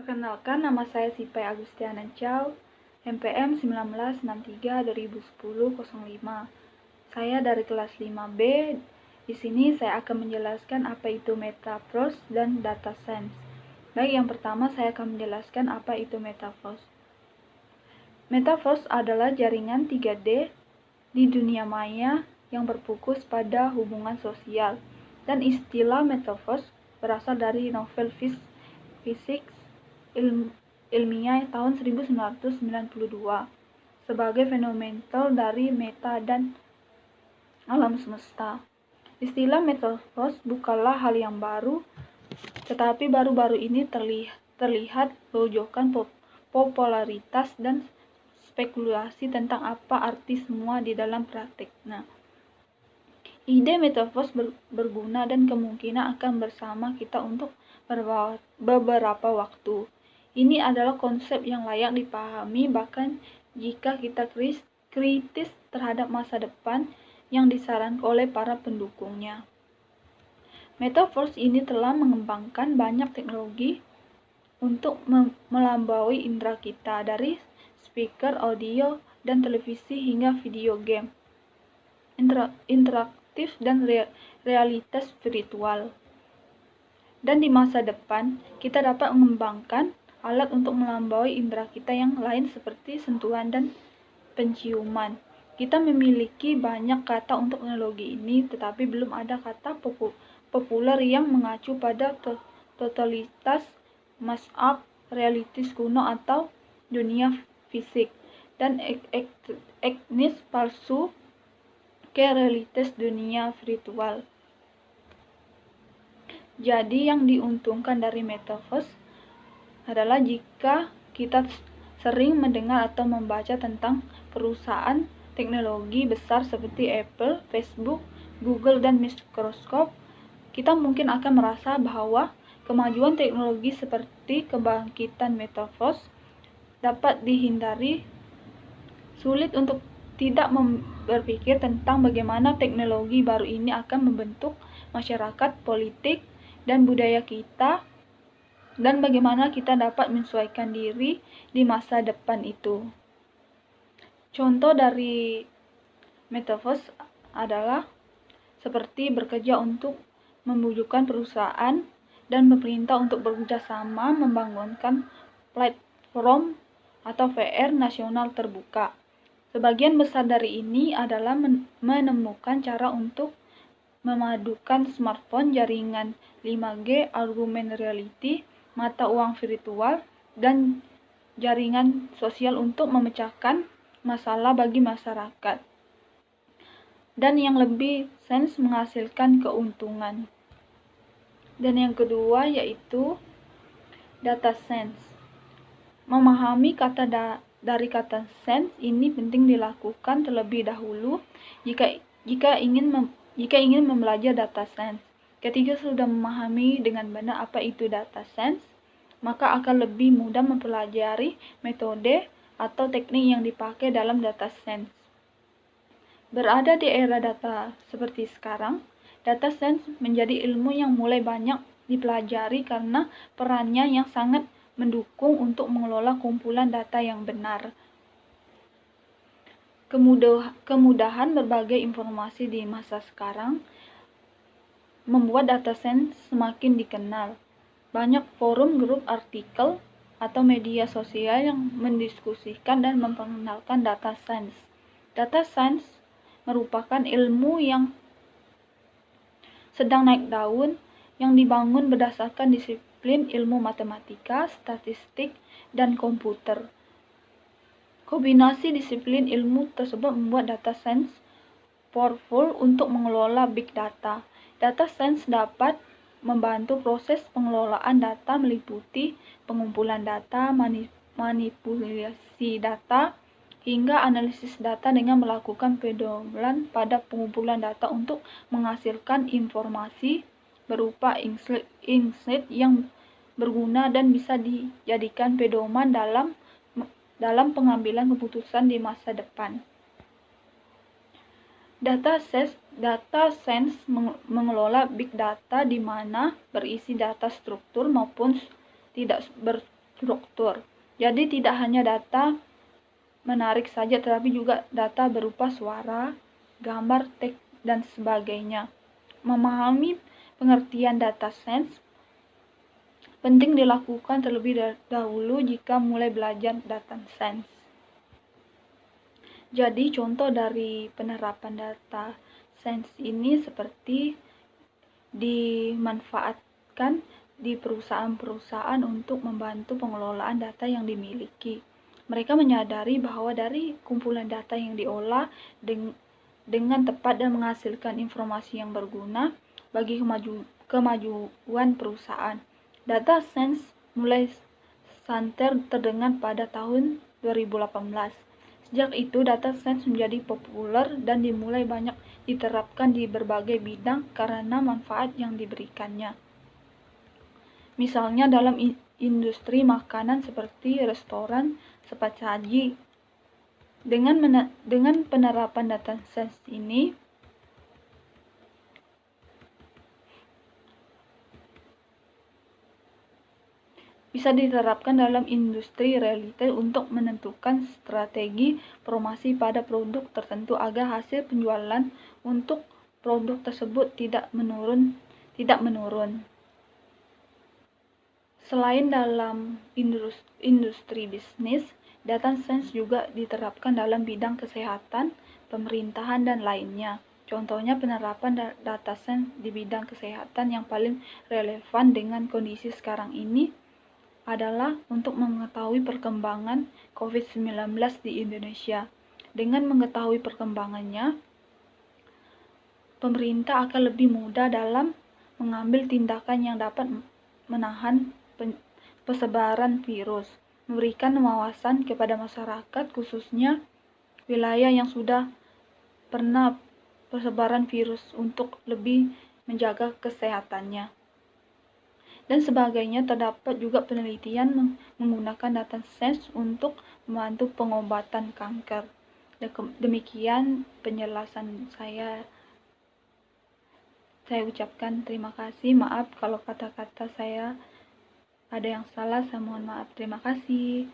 Perkenalkan, nama saya Sipai Agustiana Chow, MPM 1963-2010-05. Saya dari kelas 5B. Di sini saya akan menjelaskan apa itu Metaverse dan Data Science. Baik, yang pertama saya akan menjelaskan apa itu Metaverse. Metaverse adalah jaringan 3D di dunia maya yang berfokus pada hubungan sosial, dan istilah Metaverse berasal dari novel fisik ilmiah tahun 1992 sebagai fenomena dari meta dan alam semesta. Istilah Metaverse bukanlah hal yang baru, tetapi baru-baru ini terlihat berujukan popularitas dan spekulasi tentang apa arti semua di dalam prakteknya. Ide Metaverse berguna dan kemungkinan akan bersama kita untuk beberapa waktu. Ini adalah konsep yang layak dipahami bahkan jika kita kritis terhadap masa depan yang disarankan oleh para pendukungnya. Metaverse ini telah mengembangkan banyak teknologi untuk melampaui indera kita, dari speaker, audio, dan televisi hingga video game, interaktif, dan realitas virtual. Dan di masa depan, kita dapat mengembangkan alat untuk melampaui indera kita yang lain seperti sentuhan dan penciuman. Kita memiliki banyak kata untuk teknologi ini, tetapi belum ada kata populer yang mengacu pada totalitas, mashup, realitas kuno atau dunia fisik, dan etnis palsu ke realitas dunia virtual. Jadi yang diuntungkan dari Metaverse adalah jika kita sering mendengar atau membaca tentang perusahaan teknologi besar seperti Apple, Facebook, Google, dan Microsoft, kita mungkin akan merasa bahwa kemajuan teknologi seperti kebangkitan Metaverse dapat dihindari. Sulit untuk tidak berpikir tentang bagaimana teknologi baru ini akan membentuk masyarakat, politik, dan budaya kita, dan bagaimana kita dapat menyesuaikan diri di masa depan itu. Contoh dari Metaverse adalah seperti bekerja untuk membujukkan perusahaan dan pemerintah untuk bekerja sama membangunkan platform atau VR nasional terbuka. Sebagian besar dari ini adalah menemukan cara untuk memadukan smartphone, jaringan 5G, augmented reality, mata uang virtual, dan jaringan sosial untuk memecahkan masalah bagi masyarakat. Dan yang lebih sense menghasilkan keuntungan. Dan yang kedua yaitu data science. Memahami dari kata science ini penting dilakukan terlebih dahulu jika ingin membelajar data science. Ketika sudah memahami dengan benar apa itu data science, maka akan lebih mudah mempelajari metode atau teknik yang dipakai dalam data science. Berada di era data seperti sekarang, data science menjadi ilmu yang mulai banyak dipelajari karena perannya yang sangat mendukung untuk mengelola kumpulan data yang benar. Kemudahan berbagai informasi di masa sekarang membuat data science semakin dikenal. Banyak forum, grup, artikel, atau media sosial yang mendiskusikan dan memperkenalkan data science. Data science merupakan ilmu yang sedang naik daun, yang dibangun berdasarkan disiplin ilmu matematika, statistik, dan komputer. Kombinasi disiplin ilmu tersebut membuat data science powerful untuk mengelola big data. Data science dapat membantu proses pengelolaan data meliputi pengumpulan data, manipulasi data, hingga analisis data dengan melakukan pedoman pada pengumpulan data untuk menghasilkan informasi berupa insight yang berguna dan bisa dijadikan pedoman dalam pengambilan keputusan di masa depan. Data science mengelola big data di mana berisi data struktur maupun tidak struktur. Jadi tidak hanya data menarik saja, tetapi juga data berupa suara, gambar, teks, dan sebagainya. Memahami pengertian data science penting dilakukan terlebih dahulu jika mulai belajar data science. Jadi contoh dari penerapan data science ini seperti dimanfaatkan di perusahaan-perusahaan untuk membantu pengelolaan data yang dimiliki. Mereka menyadari bahwa dari kumpulan data yang diolah dengan tepat dan menghasilkan informasi yang berguna bagi kemajuan perusahaan. Data science mulai santer terdengar pada tahun 2018. Sejak itu, data science menjadi populer dan dimulai banyak diterapkan di berbagai bidang karena manfaat yang diberikannya. Misalnya dalam industri makanan seperti restoran cepat saji. Dengan penerapan data science ini, bisa diterapkan dalam industri retail untuk menentukan strategi promosi pada produk tertentu agar hasil penjualan untuk produk tersebut tidak menurun. Selain dalam industri bisnis, data science juga diterapkan dalam bidang kesehatan, pemerintahan, dan lainnya. Contohnya penerapan data science di bidang kesehatan yang paling relevan dengan kondisi sekarang ini adalah untuk mengetahui perkembangan COVID-19 di Indonesia. Dengan mengetahui perkembangannya, pemerintah akan lebih mudah dalam mengambil tindakan yang dapat menahan persebaran virus, memberikan wawasan kepada masyarakat khususnya wilayah yang sudah pernah persebaran virus untuk lebih menjaga kesehatannya. Dan sebagainya. Terdapat juga penelitian menggunakan data science untuk membantu pengobatan kanker. Demikian penjelasan saya. Saya ucapkan terima kasih. Maaf kalau kata-kata saya ada yang salah, saya mohon maaf. Terima kasih.